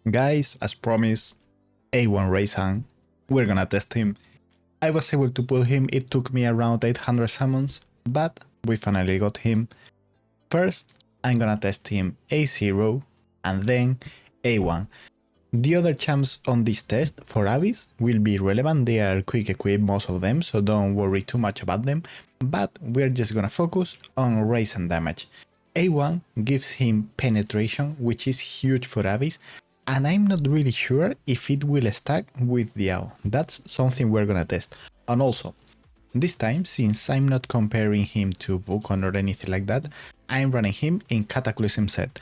Guys, as promised, A1 Raizan, we're gonna test him. I was able to pull him, it took me around 800 summons, but we finally got him. First, I'm gonna test him A0 and then A1. The other champs on this test for Abyss will be relevant, they are quick equip most of them, so don't worry too much about them, but we're just gonna focus on Raizan damage. A1 gives him penetration, which is huge for Abyss, and I'm not really sure if it will stack with the AO. That's something we're gonna test. And also, this time, since I'm not comparing him to Wukong or anything like that, I'm running him in Cataclysm set.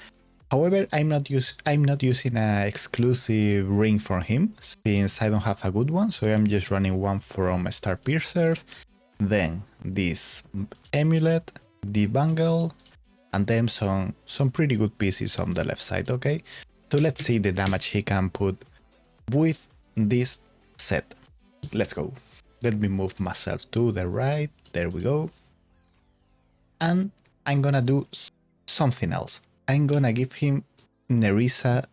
However, I'm not using an exclusive ring for him, since I don't have a good one, so I'm just running one from Star Piercers, then this Amulet, the Bangle, and then some pretty good pieces on the left side, okay? So let's see the damage he can put with this set. Let's go. Let me move myself to the right, there we go. And I'm gonna do something else. I'm gonna give him Nerissa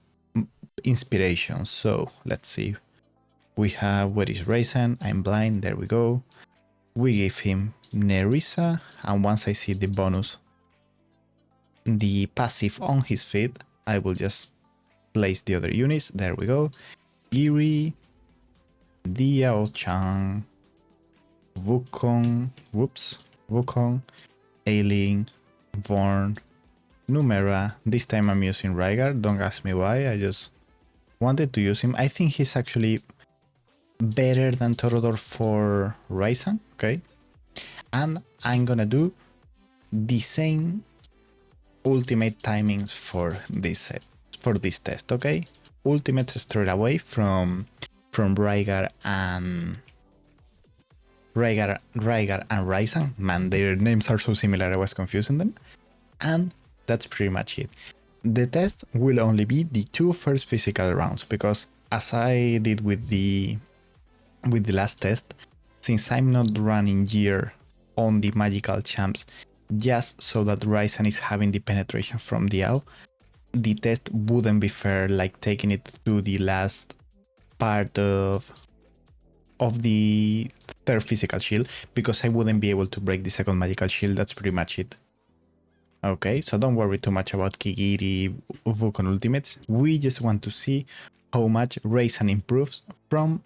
inspiration. So let's see. We have, where is Raizan? I'm blind, there we go. We give him Nerissa, and once I see the bonus, the passive on his feet, I will just place the other units, there we go. Eerie, Diao-chan, Wukong, Ailing, Vorn, Numera. This time I'm using Rygar, don't ask me why, I just wanted to use him. I think he's actually better than Torodor for Raizan, okay? And I'm gonna do the same ultimate timings for this set, for this test, okay? Ultimate straight away from Rygar and Raizan. Man, their names are so similar, I was confusing them. And that's pretty much it. The test will only be the two first physical rounds, because as I did with the last test, since I'm not running gear on the magical champs just so that Raizan is having the penetration from the AO, the test wouldn't be fair, like taking it to the last part of the third physical shield, because I wouldn't be able to break the second magical shield. That's pretty much it. Okay, so don't worry too much about Kigiri Wukong ultimates. We just want to see how much Raizan improves from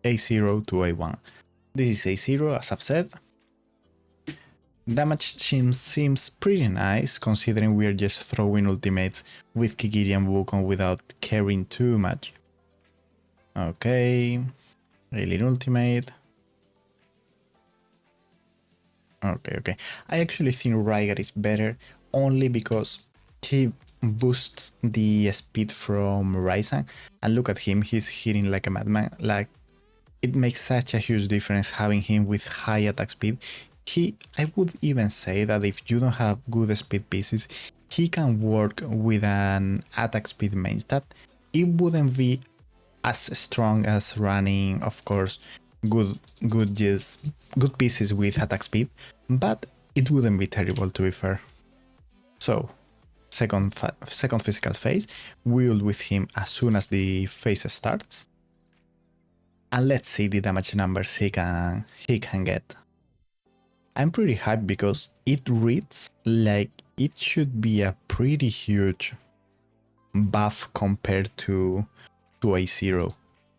A0 to A1. This is A0, as I've said. Damage seems pretty nice, considering we are just throwing ultimates with Kigiri and Wukong without caring too much. Okay, Alien ultimate. Okay. I actually think Rygar is better only because he boosts the speed from Raizan, and look at him, he's hitting like a madman. Like, it makes such a huge difference having him with high attack speed. I would even say that if you don't have good speed pieces, he can work with an attack speed main stat. It wouldn't be as strong as running, of course, good pieces with attack speed, but it wouldn't be terrible, to be fair. So, second physical phase, we'll with him as soon as the phase starts, and let's see the damage numbers he can get. I'm pretty hyped because it reads like it should be a pretty huge buff compared to A0,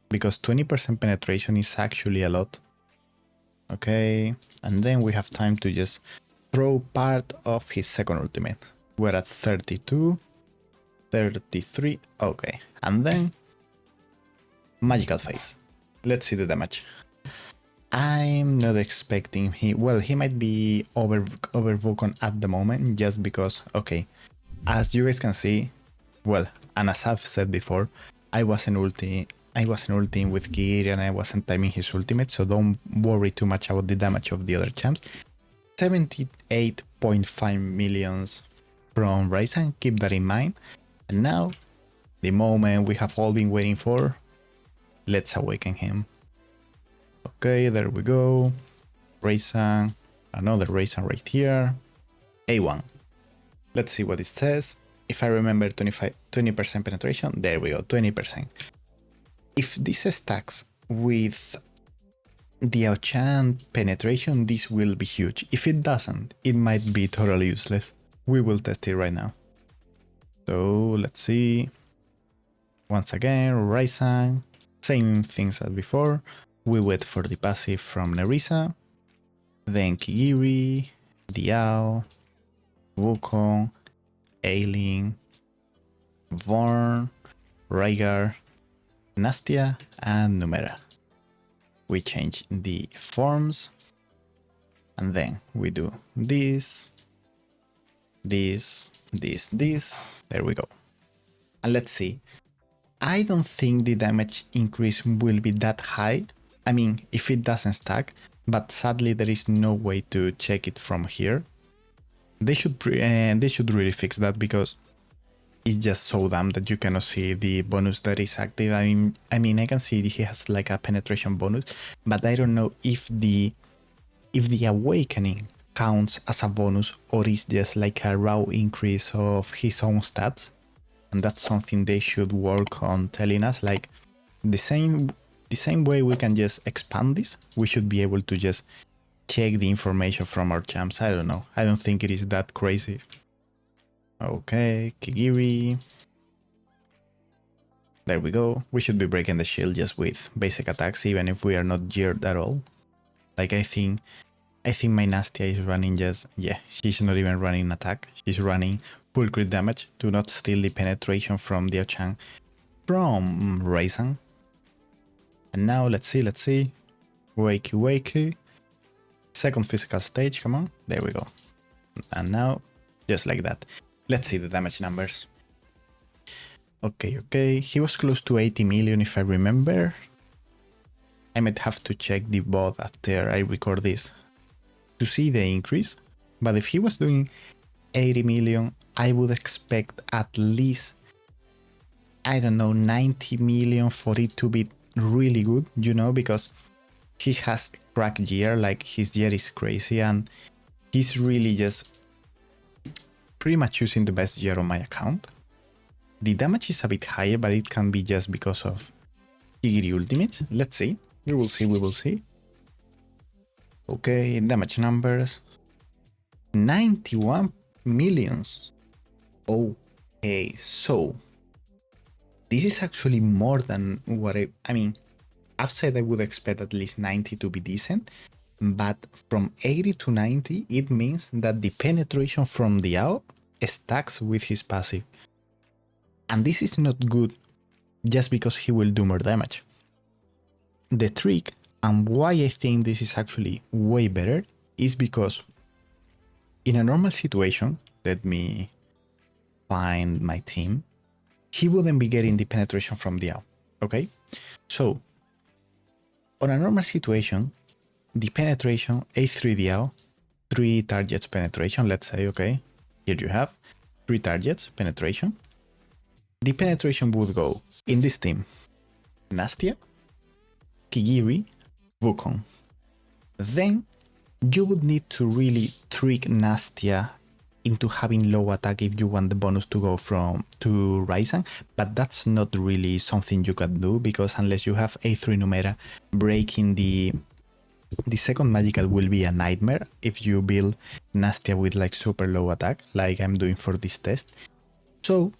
because 20% penetration is actually a lot. Okay, and then we have time to just throw part of his second ultimate. We're at 32, 33, okay, and then magical phase. Let's see the damage. I'm not expecting he might be over Wukong at the moment, just because, okay, as you guys can see, well, and as I've said before, I wasn't ulting with Kigiri and I wasn't timing his ultimate, so don't worry too much about the damage of the other champs. 78.5 millions from Raizan, keep that in mind. And now, the moment we have all been waiting for, let's awaken him. Okay, there we go. Raizan, another Raizan right here. A1. Let's see what it says. if I remember 20% penetration, there we go, 20%. If this stacks with the Auchan penetration, this will be huge. If it doesn't, it might be totally useless. We will test it right now. So let's see. Once again, Raizan, same things as before. We wait for the passive from Nerissa, then Kigiri, Diao, Wukong, Aileen, WoR, Rygar, Nastia, and Numera. We change the forms, and then we do this. There we go. And let's see. I don't think the damage increase will be that high. I mean, if it doesn't stack, but sadly there is no way to check it from here. They should really fix that, because it's just so dumb that you cannot see the bonus that is active. I mean, I can see he has like a penetration bonus, but I don't know if the awakening counts as a bonus or is just like a raw increase of his own stats. And that's something they should work on telling us. Like the same way we can just expand this, we should be able to just check the information from our champs. I don't know. I don't think it is that crazy. Okay, Kigiri. There we go. We should be breaking the shield just with basic attacks, even if we are not geared at all. Like I think my Nastia is running she's not even running attack. She's running full crit damage to not steal the penetration from the Auchan from Raizan. And now let's see. Wakey. Second physical stage, come on. There we go. And now, just like that. Let's see the damage numbers. Okay. He was close to 80 million if I remember. I might have to check the bot after I record this to see the increase. But if he was doing 80 million, I would expect at least, I don't know, 90 million for it to be really good, you know, because he has cracked gear, like his gear is crazy, and he's really just pretty much using the best gear on my account. The damage is a bit higher, but it can be just because of Kigiri ultimates. Let's see. We will see. Okay, damage numbers. 91 millions. Okay, so this is actually more than what I mean, I've said I would expect at least 90 to be decent, but from 80 to 90, it means that the penetration from the AO stacks with his passive. And this is not good just because he will do more damage. The trick, and why I think this is actually way better, is because in a normal situation, let me find my team, he wouldn't be getting the penetration from the AO, okay? So, on a normal situation, the penetration, A3 DAO, 3 targets penetration, let's say, okay, here you have 3 targets penetration. The penetration would go in this team, Nastia, Kigiri, Wukong. Then you would need to really trick Nastia into having low attack if you want the bonus to go to Raizan, but that's not really something you can do, because unless you have A3 Numera, breaking the second magical will be a nightmare if you build Nastia with like super low attack, like I'm doing for this test. So,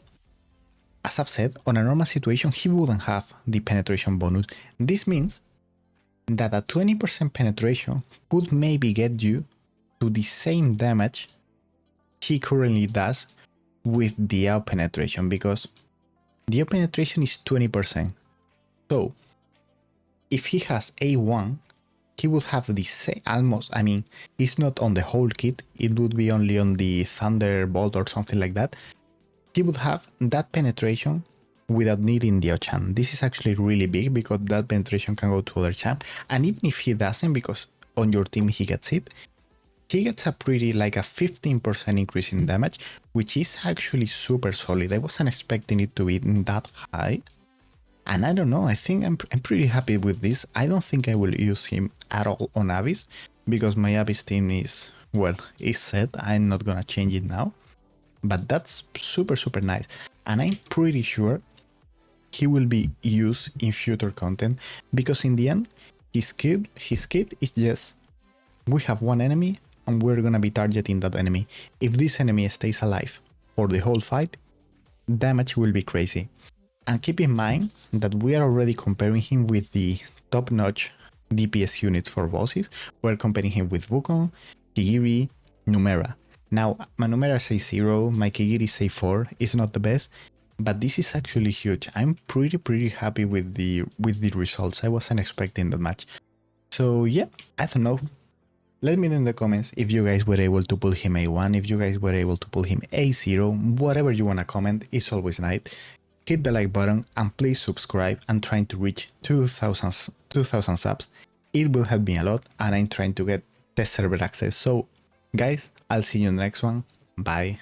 as I've said, on a normal situation, he wouldn't have the penetration bonus. This means that a 20% penetration could maybe get you to the same damage he currently does with the AO penetration, because the AO penetration is 20%. So, if he has A1, he would have the same, almost, I mean, it's not on the whole kit, it would be only on the Thunderbolt or something like that. He would have that penetration without needing the Auchan. This is actually really big, because that penetration can go to other champ, and even if he doesn't, because on your team he gets it, he gets a pretty, like a 15% increase in damage, which is actually super solid. I wasn't expecting it to be that high. And I don't know, I think I'm pretty happy with this. I don't think I will use him at all on Abyss, because my Abyss team is, well, is set. I'm not gonna change it now. but that's super nice. And I'm pretty sure he will be used in future content, because in the end, his kit is just, we have one enemy and we're gonna be targeting that enemy. If this enemy stays alive for the whole fight, damage will be crazy. And keep in mind that we are already comparing him with the top-notch DPS units for bosses. We're comparing him with Wukong, Kigiri, Numera. Now, my Numera say 0, my Kigiri say 4, is not the best, but this is actually huge. I'm pretty happy with the results. I wasn't expecting that much. So yeah, I don't know. Let me know in the comments if you guys were able to pull him A1, if you guys were able to pull him A0, whatever you wanna comment, it's always nice. Hit the like button and please subscribe. I'm trying to reach 2000 subs. It will help me a lot, and I'm trying to get test server access. So guys, I'll see you in the next one. Bye.